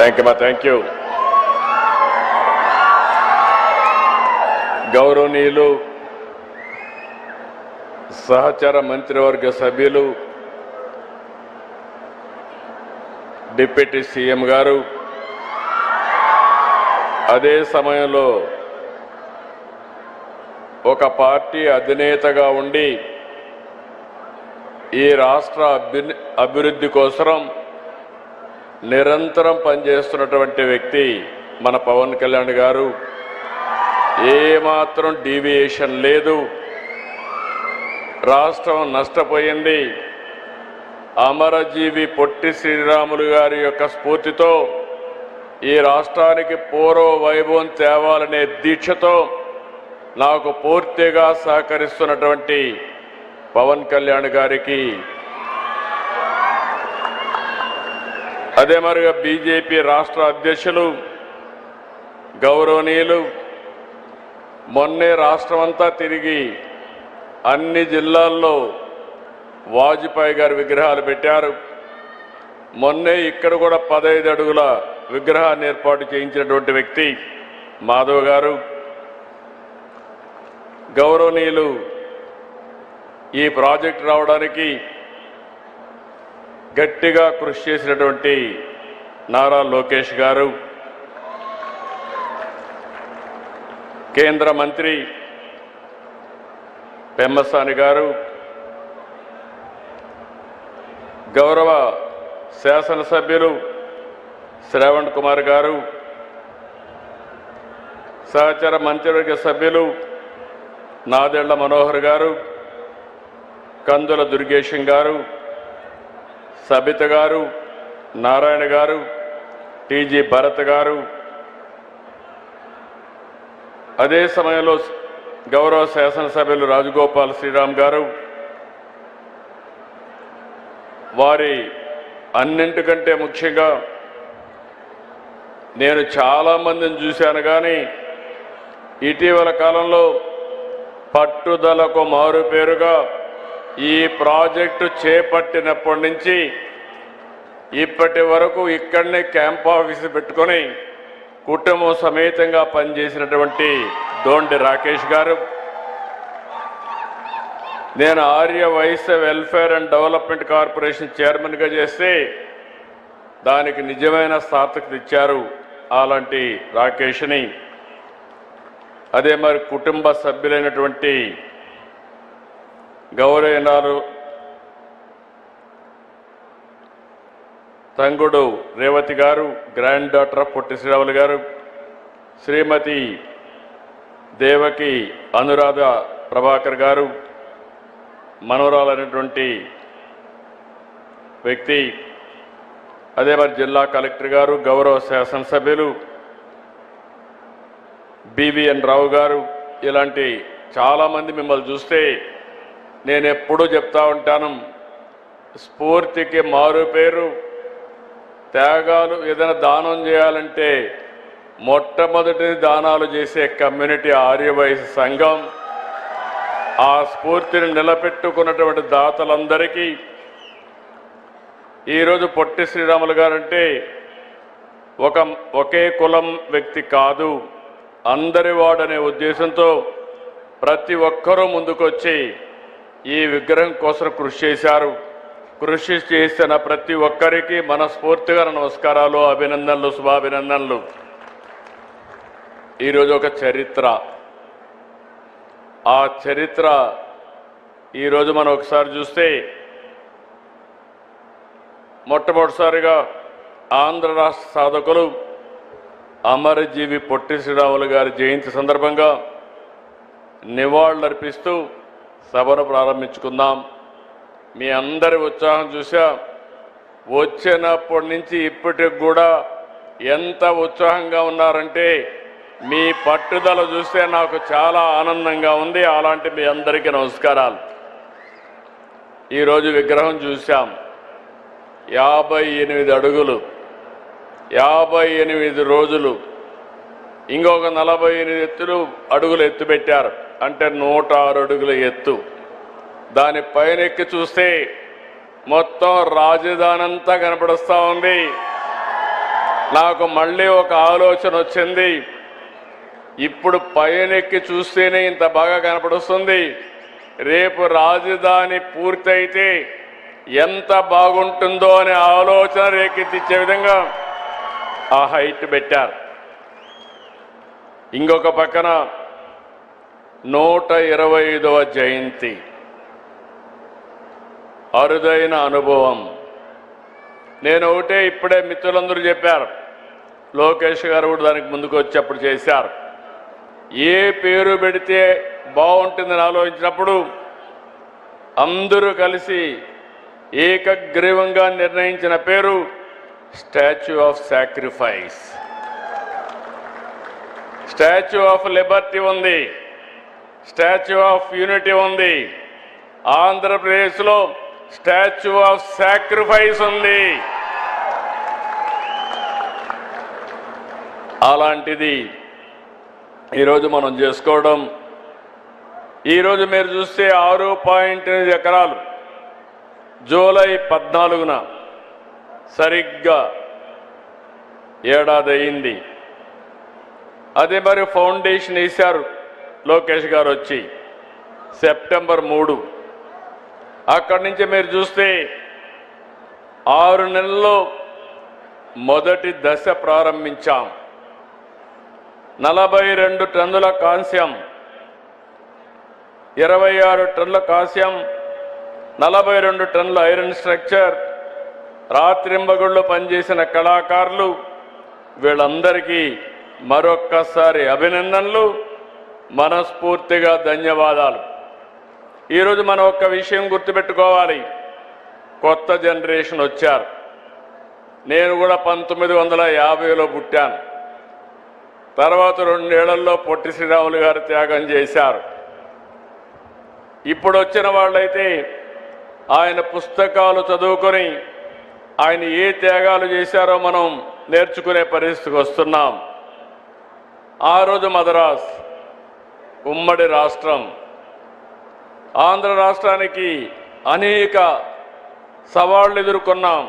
Thank you. గౌరవనీయులు సహచర మంత్రివర్గ సభ్యులు, డిప్యూటీ సీఎం గారు, అదే సమయంలో ఒక పార్టీ అధినేతగా ఉండి ఈ రాష్ట్ర అభివృద్ధి కోసం నిరంతరం పనిచేస్తున్నటువంటి వ్యక్తి మన పవన్ కళ్యాణ్ గారు. ఏమాత్రం డీవియేషన్ లేదు. రాష్ట్రం నష్టపోయింది. అమరజీవి పొట్టి శ్రీరాములు గారి యొక్క స్ఫూర్తితో ఈ రాష్ట్రానికి పూర్వ వైభవం తేవాలనే దీక్షతో నాకు పూర్తిగా సహకరిస్తున్నటువంటి పవన్ కళ్యాణ్ గారికి, అదే మరిగా బీజేపీ రాష్ట్ర అధ్యక్షులు గౌరవనీయులు మొన్నే రాష్ట్రమంతా తిరిగి అన్ని జిల్లాల్లో వాజ్పేయి గారి విగ్రహాలు పెట్టారు. మొన్నే ఇక్కడ కూడా 15 అడుగుల విగ్రహాన్ని ఏర్పాటు చేయించినటువంటి వ్యక్తి మాధవ్ గారు. గౌరవనీయులు ఈ ప్రాజెక్ట్ రావడానికి గట్టిగా కృషి చేసినటువంటి నారా లోకేష్ గారు, కేంద్ర మంత్రి పెమ్మసాని గారు, గౌరవ శాసనసభ్యులు శ్రావణ్ కుమార్ గారు, సహచర మంత్రివర్గ సభ్యులు నాదెళ్ల మనోహర్ గారు, కందుల దుర్గేశం గారు, సబిత గారు, నారాయణ గారు, టీజీ భరత్ గారు, అదే సమయంలో గౌరవ శాసనసభ్యులు రాజగోపాల్ శ్రీరామ్ గారు, వారి అన్నింటికంటే ముఖ్యంగా నేను చాలామందిని చూశాను, కానీ ఇటీవల కాలంలో పట్టుదలకు మారుపేరుగా ఈ ప్రాజెక్టు చేపట్టినప్పటి నుంచి ఇప్పటి వరకు ఇక్కడనే క్యాంప్ ఆఫీసు పెట్టుకొని కుటుంబం సమేతంగా పనిచేసినటువంటి దోండి రాకేష్ గారు, నేను Arya Vysya welfare and development corporation చైర్మన్గా చేస్తే దానికి నిజమైన సార్థకత ఇచ్చారు అలాంటి రాకేష్ని. అదే మరి కుటుంబ సభ్యులైనటువంటి గౌరవనీయులు తంగుడు రేవతి గారు, grand daughter of Potti Sriramulu గారు, శ్రీమతి దేవకి అనురాధ ప్రభాకర్ గారు, మనోరాలైనటువంటి వ్యక్తి, అదే మరి జిల్లా కలెక్టర్ గారు, గౌరవ శాసనసభ్యులు బివిఎన్ రావు గారు, ఇలాంటి చాలామంది మిమ్మల్ని చూస్తే నేను ఎప్పుడూ చెప్తా ఉంటాను, స్ఫూర్తికి మారు పేరు త్యాగాలు. ఏదైనా దానం చేయాలంటే మొట్టమొదటి దానాలు చేసే కమ్యూనిటీ ఆర్యవైశ్య సంఘం. ఆ స్ఫూర్తిని నిలబెట్టుకున్నటువంటి దాతలందరికీ ఈరోజు పొట్టి శ్రీరాములు గారంటే ఒకే కులం వ్యక్తి కాదు, అందరి వాడనే ఉద్దేశంతో ప్రతి ఒక్కరూ ముందుకొచ్చి ఈ విగ్రహం కోసం కృషి చేశారు. కృషి చేసిన ప్రతి ఒక్కరికి మనస్ఫూర్తిగా నమస్కారాలు, అభినందనలు, శుభాభినందనలు. ఈరోజు ఒక చరిత్ర. ఆ చరిత్ర ఈరోజు మనం ఒకసారి చూస్తే మొట్టమొదటిసారిగా ఆంధ్ర రాష్ట్ర సాధకులు అమరజీవి పొట్టి శ్రీరాములు గారి జయంతి సందర్భంగా నివాళులర్పిస్తూ సభను ప్రారంభించుకుందాం. మీ అందరి ఉత్సాహం చూసా, వచ్చినప్పటి నుంచి ఇప్పటికి కూడా ఎంత ఉత్సాహంగా ఉన్నారంటే మీ పట్టుదల చూస్తే నాకు చాలా ఆనందంగా ఉంది. అలాంటి మీ అందరికీ నమస్కారాలు. ఈరోజు విగ్రహం చూశాం, 58 అడుగులు, 58 రోజులు, ఇంకొక 48 అడుగులు ఎత్తు పెట్టారు, అంటే 106 అడుగుల ఎత్తు. దాని పైన ఎక్కి చూస్తే మొత్తం రాజధాని అంతా కనపడుస్తూ ఉంది. నాకు మళ్ళీ ఒక ఆలోచన వచ్చింది. ఇప్పుడు పైనెక్కి చూస్తేనే ఇంత బాగా కనపడుస్తుంది. రేపు రాజధాని పూర్తయితే ఎంత బాగుంటుందో అనే ఆలోచన రేకెత్తిచ్చే విధంగా ఆ హైట్ పెట్టారు. ఇంకొక పక్కన 125వ జయంతి, అరుదైన అనుభవం. నేను ఒకటే ఇప్పుడే మిత్రులందరూ చెప్పారు, లోకేష్ గారు కూడా దానికి ముందుకు వచ్చి అప్పుడు చేశారు. ఏ పేరు పెడితే బాగుంటుందని ఆలోచించినప్పుడు అందరూ కలిసి ఏకగ్రీవంగా నిర్ణయించిన పేరు statue of sacrifice. Statue of Liberty ఉంది, స్టాచ్యూ ఆఫ్ యూనిటీ ఉంది, ఆంధ్రప్రదేశ్లో స్టాచ్యూ ఆఫ్ సాక్రిఫైస్ ఉంది. అలాంటిది ఈరోజు మనం చేసుకోవడం. ఈరోజు మీరు చూస్తే 6.8 ఎకరాలు జూలై 14న సరిగ్గా ఏడాది అయింది. అదే మరి ఫౌండేషన్ వేశారు లోకేష్ గారు వచ్చి సెప్టెంబర్ 3. అక్కడి నుంచి మీరు చూస్తే 6 నెలల్లో మొదటి దశ ప్రారంభించాం. 42 టన్నుల కాంస్యం, 26 టన్నుల కాంస్యం, 42 టన్నుల ఐరన్ స్ట్రక్చర్, రాత్రింబగుళ్ళు పనిచేసిన కళాకారులు, వీళ్ళందరికీ మరొక్కసారి అభినందనలు, మనస్ఫూర్తిగా ధన్యవాదాలు. ఈరోజు మనం ఒక్క విషయం గుర్తుపెట్టుకోవాలి, కొత్త జనరేషన్ వచ్చారు. నేను కూడా 1950లో పుట్టాను. తర్వాత 2 ఏళ్లలో పొట్టి శ్రీరాములు గారు త్యాగం చేశారు. ఇప్పుడు వచ్చిన వాళ్ళైతే ఆయన పుస్తకాలు చదువుకొని ఆయన ఏ త్యాగాలు చేశారో మనం నేర్చుకునే పరిస్థితికి వస్తున్నాం. ఆ రోజు మద్రాస్ ఉమ్మడి రాష్ట్రం, ఆంధ్ర రాష్ట్రానికి అనేక సవాళ్లు ఎదుర్కొన్నాం.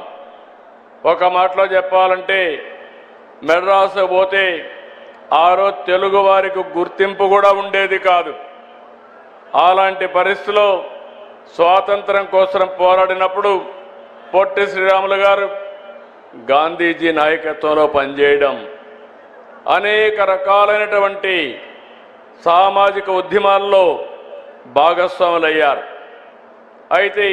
ఒక మాటలో చెప్పాలంటే మెడ్రాసు పోతే ఆ రోజు తెలుగు వారికి గుర్తింపు కూడా ఉండేది కాదు. అలాంటి పరిస్థితిలో స్వాతంత్రం కోసం పోరాడినప్పుడు పొట్టి శ్రీరాములు గారు గాంధీజీ నాయకత్వంలో పనిచేయడం, అనేక రకాలైనటువంటి సామాజిక ఉద్యమాల్లో భాగస్వాములయ్యారు. అయితే